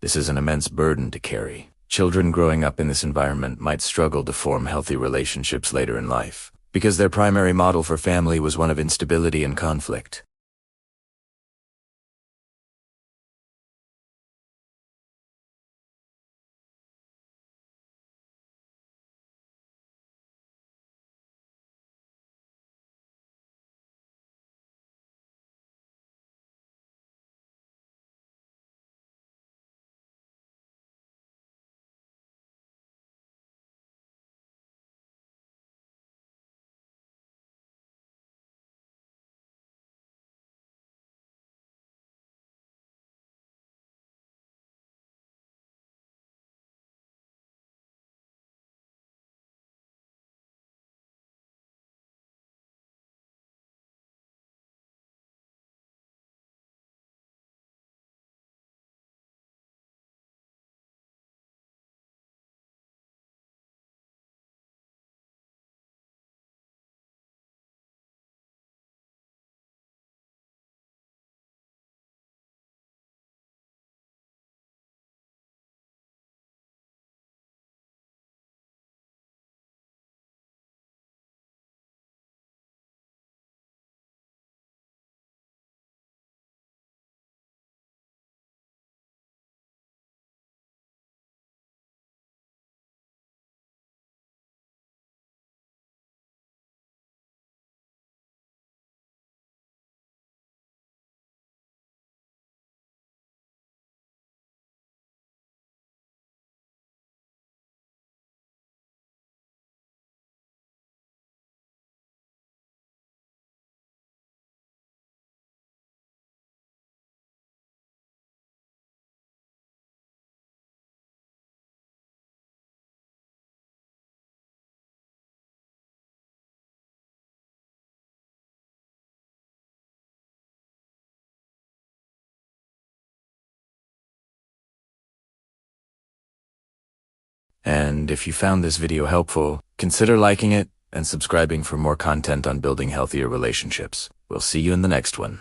This is an immense burden to carry. Children growing up in this environment might struggle to form healthy relationships later in life, because their primary model for family was one of instability and conflict. And if you found this video helpful, consider liking it and subscribing for more content on building healthier relationships. We'll see you in the next one.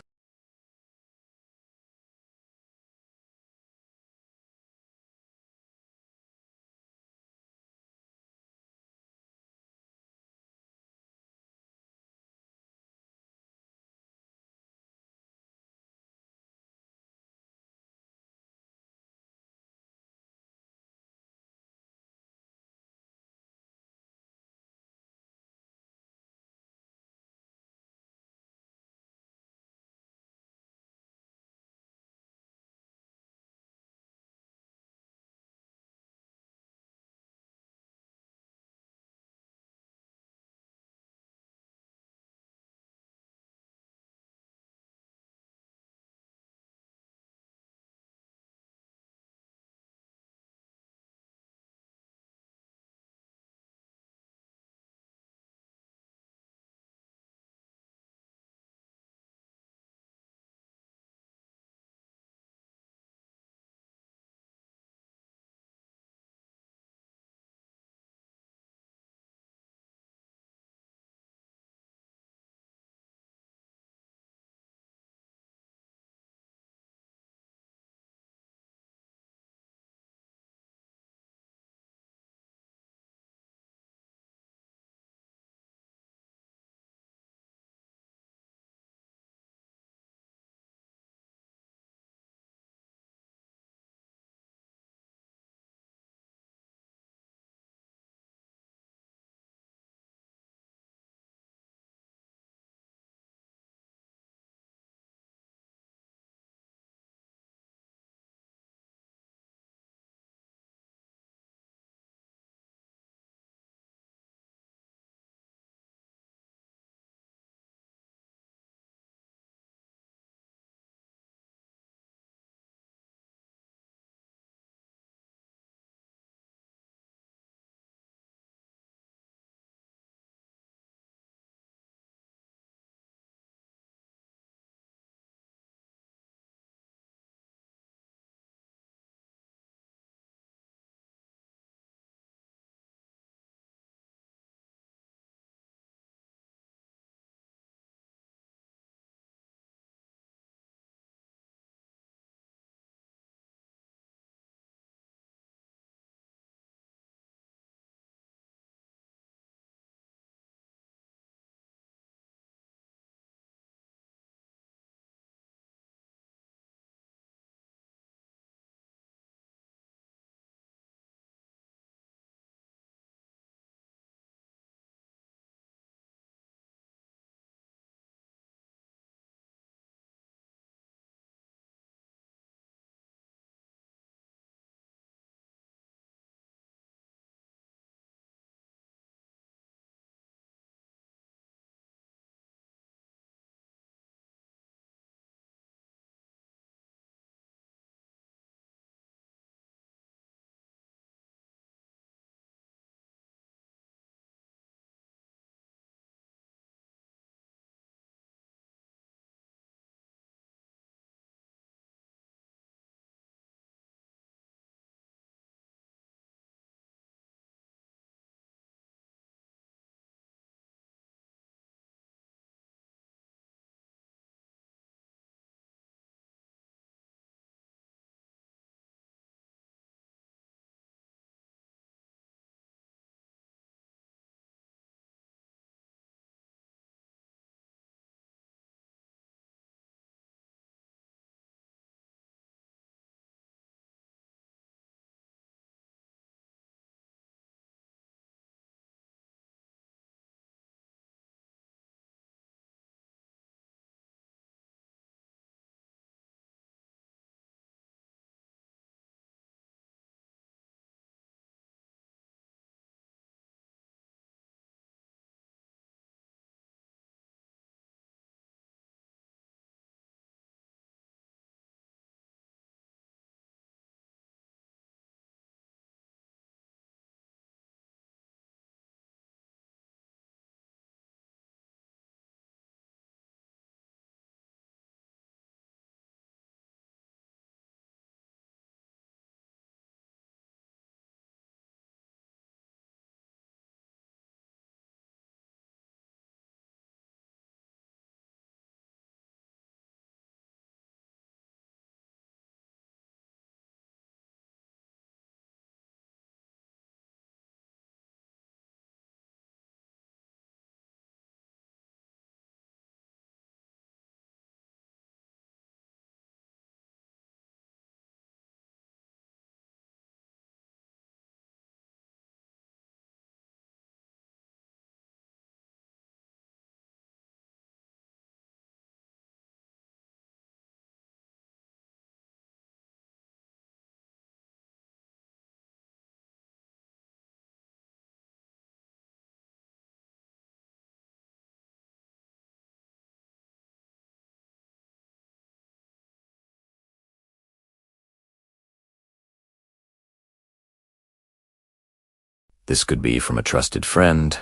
This could be from a trusted friend,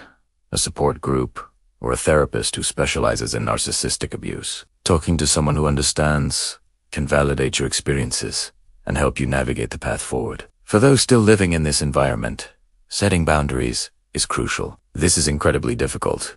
a support group, or a therapist who specializes in narcissistic abuse. Talking to someone who understands can validate your experiences and help you navigate the path forward. For those still living in this environment, setting boundaries is crucial. This is incredibly difficult,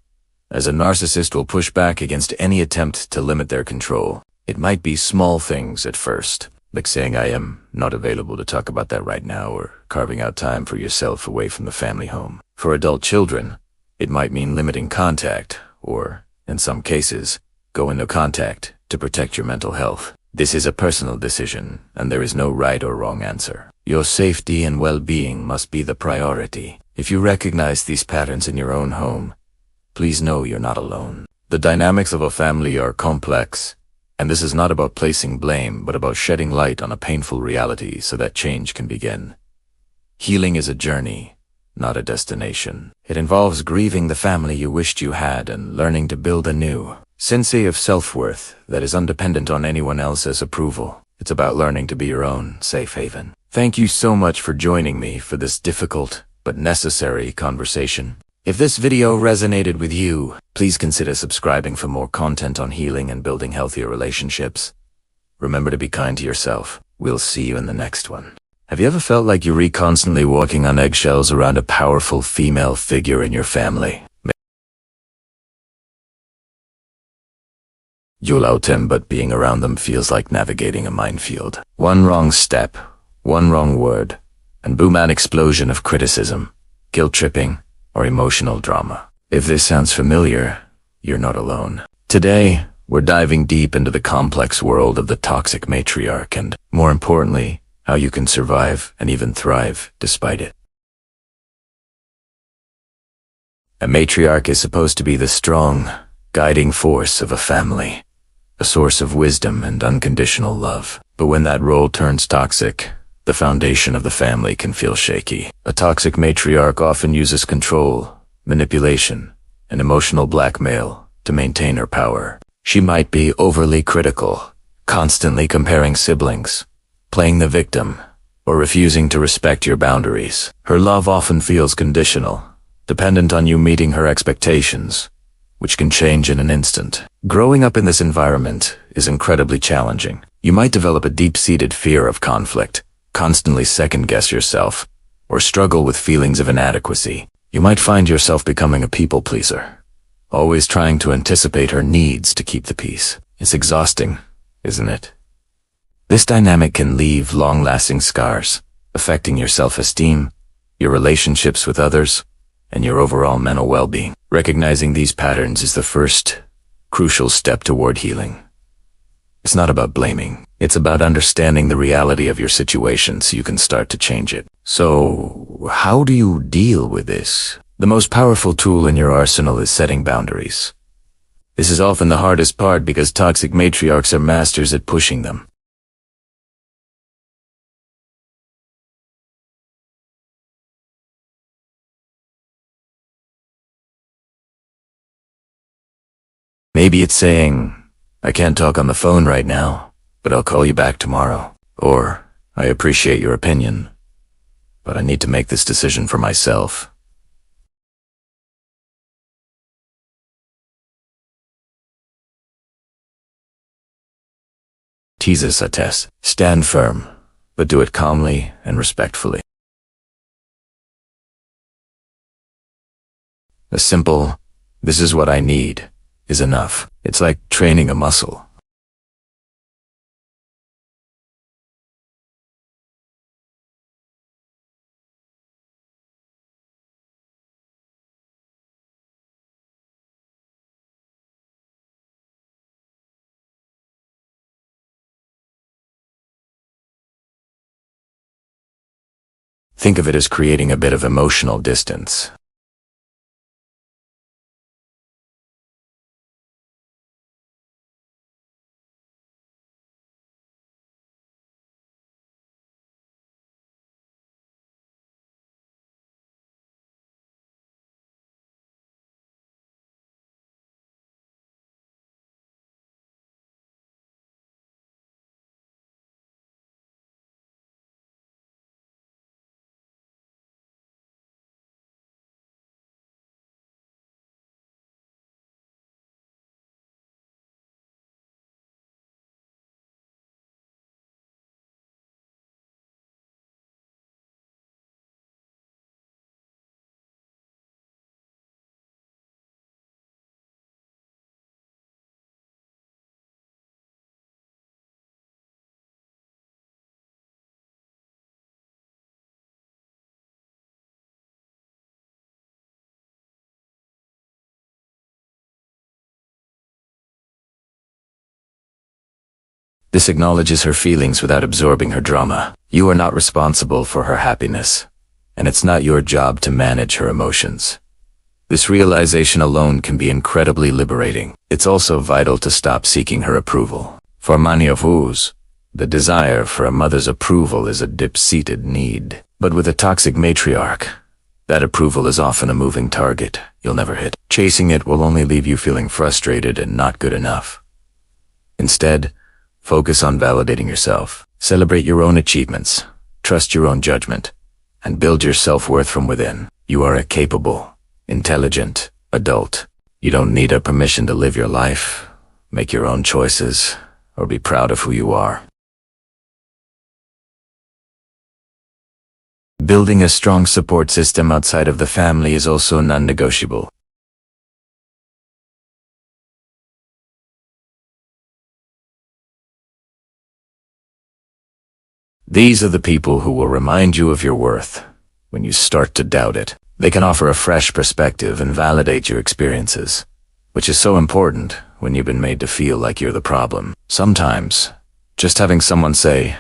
as a narcissist will push back against any attempt to limit their control. It might be small things at first, like saying I am not available to talk about that right now, or carving out time for yourself away from the family home. For adult children, it might mean limiting contact, or, in some cases, go no contact to protect your mental health. This is a personal decision, and there is no right or wrong answer. Your safety and well-being must be the priority. If you recognize these patterns in your own home, please know you're not alone. The dynamics of a family are complex, and this is not about placing blame, but about shedding light on a painful reality so that change can begin. Healing is a journey, not a destination. It involves grieving the family you wished you had and learning to build a new sense of self-worth that is undependent on anyone else's approval. It's about learning to be your own safe haven. Thank you so much for joining me for this difficult but necessary conversation. If this video resonated with you, please consider subscribing for more content on healing and building healthier relationships. Remember to be kind to yourself. We'll see you in the next one. Have you ever felt like you're constantly walking on eggshells around a powerful female figure in your family? You love them, but being around them feels like navigating a minefield. One wrong step, one wrong word, and boom, an explosion of criticism, guilt-tripping, or emotional drama. If this sounds familiar, you're not alone. Today, we're diving deep into the complex world of the toxic matriarch and, more importantly, how you can survive and even thrive despite it. A matriarch is supposed to be the strong, guiding force of a family, a source of wisdom and unconditional love. But when that role turns toxic, the foundation of the family can feel shaky. A toxic matriarch often uses control, manipulation, and emotional blackmail to maintain her power. She might be overly critical, constantly comparing siblings, playing the victim, or refusing to respect your boundaries. Her love often feels conditional, dependent on you meeting her expectations, which can change in an instant. Growing up in this environment is incredibly challenging. You might develop a deep-seated fear of conflict, constantly second-guess yourself, or struggle with feelings of inadequacy. You might find yourself becoming a people-pleaser, always trying to anticipate her needs to keep the peace. It's exhausting, isn't it? This dynamic can leave long-lasting scars, affecting your self-esteem, your relationships with others, and your overall mental well-being. Recognizing these patterns is the first, crucial step toward healing. It's not about blaming. It's about understanding the reality of your situation so you can start to change it. So, how do you deal with this? The most powerful tool in your arsenal is setting boundaries. This is often the hardest part because toxic matriarchs are masters at pushing them. Maybe it's saying, I can't talk on the phone right now, but I'll call you back tomorrow. Or, I appreciate your opinion, but I need to make this decision for myself. Teases a test. Stand firm, but do it calmly and respectfully. A simple, this is what I need, is enough. It's like training a muscle. Think of it as creating a bit of emotional distance. This acknowledges her feelings without absorbing her drama. You are not responsible for her happiness, and it's not your job to manage her emotions. This realization alone can be incredibly liberating. It's also vital to stop seeking her approval. For many of us, the desire for a mother's approval is a deep-seated need. But with a toxic matriarch, that approval is often a moving target you'll never hit. Chasing it will only leave you feeling frustrated and not good enough. Instead, focus on validating yourself. Celebrate your own achievements, trust your own judgment, and build your self-worth from within. You are a capable, intelligent adult. You don't need a permission to live your life, make your own choices, or be proud of who you are. Building a strong support system outside of the family is also non-negotiable. These are the people who will remind you of your worth when you start to doubt it. They can offer a fresh perspective and validate your experiences, which is so important when you've been made to feel like you're the problem. Sometimes, just having someone say,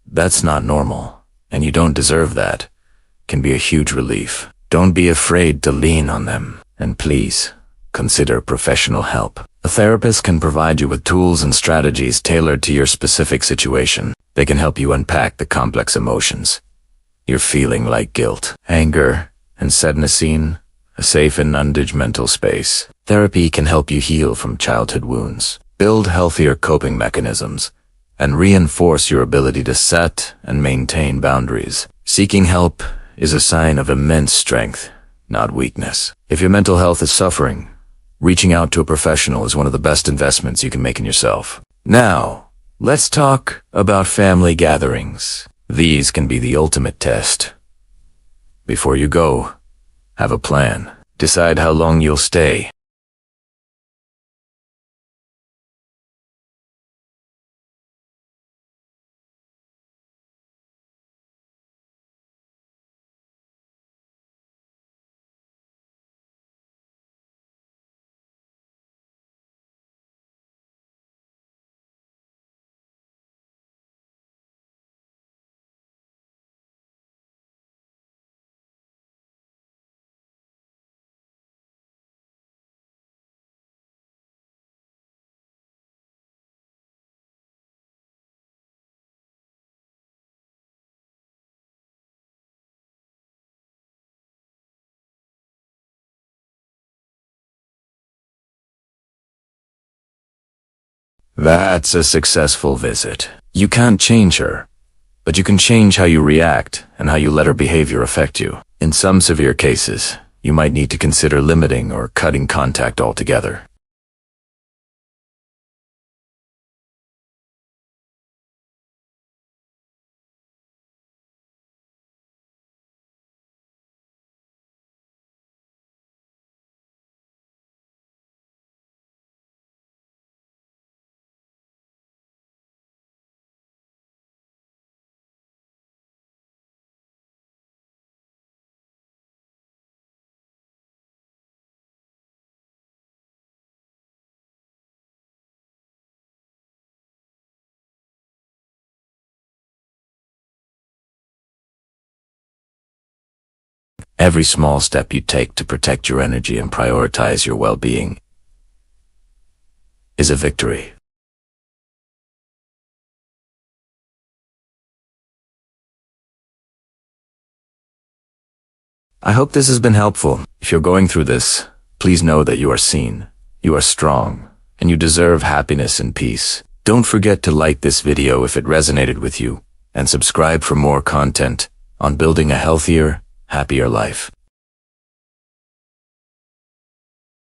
"That's not normal, and you don't deserve that," can be a huge relief. Don't be afraid to lean on them, and please, consider professional help. A therapist can provide you with tools and strategies tailored to your specific situation. They can help you unpack the complex emotions you're feeling, like guilt, anger, and sadness in a safe and non-judgmental space. Therapy can help you heal from childhood wounds, build healthier coping mechanisms, and reinforce your ability to set and maintain boundaries. Seeking help is a sign of immense strength, not weakness. If your mental health is suffering, reaching out to a professional is one of the best investments you can make in yourself. Now, let's talk about family gatherings. These can be the ultimate test. Before you go, have a plan. Decide how long you'll stay. That's a successful visit. You can't change her, but you can change how you react and how you let her behavior affect you. In some severe cases, you might need to consider limiting or cutting contact altogether. Every small step you take to protect your energy and prioritize your well-being is a victory. I hope this has been helpful. If you're going through this, please know that you are seen, you are strong, and you deserve happiness and peace. Don't forget to like this video if it resonated with you, and subscribe for more content on building a healthier, happier life.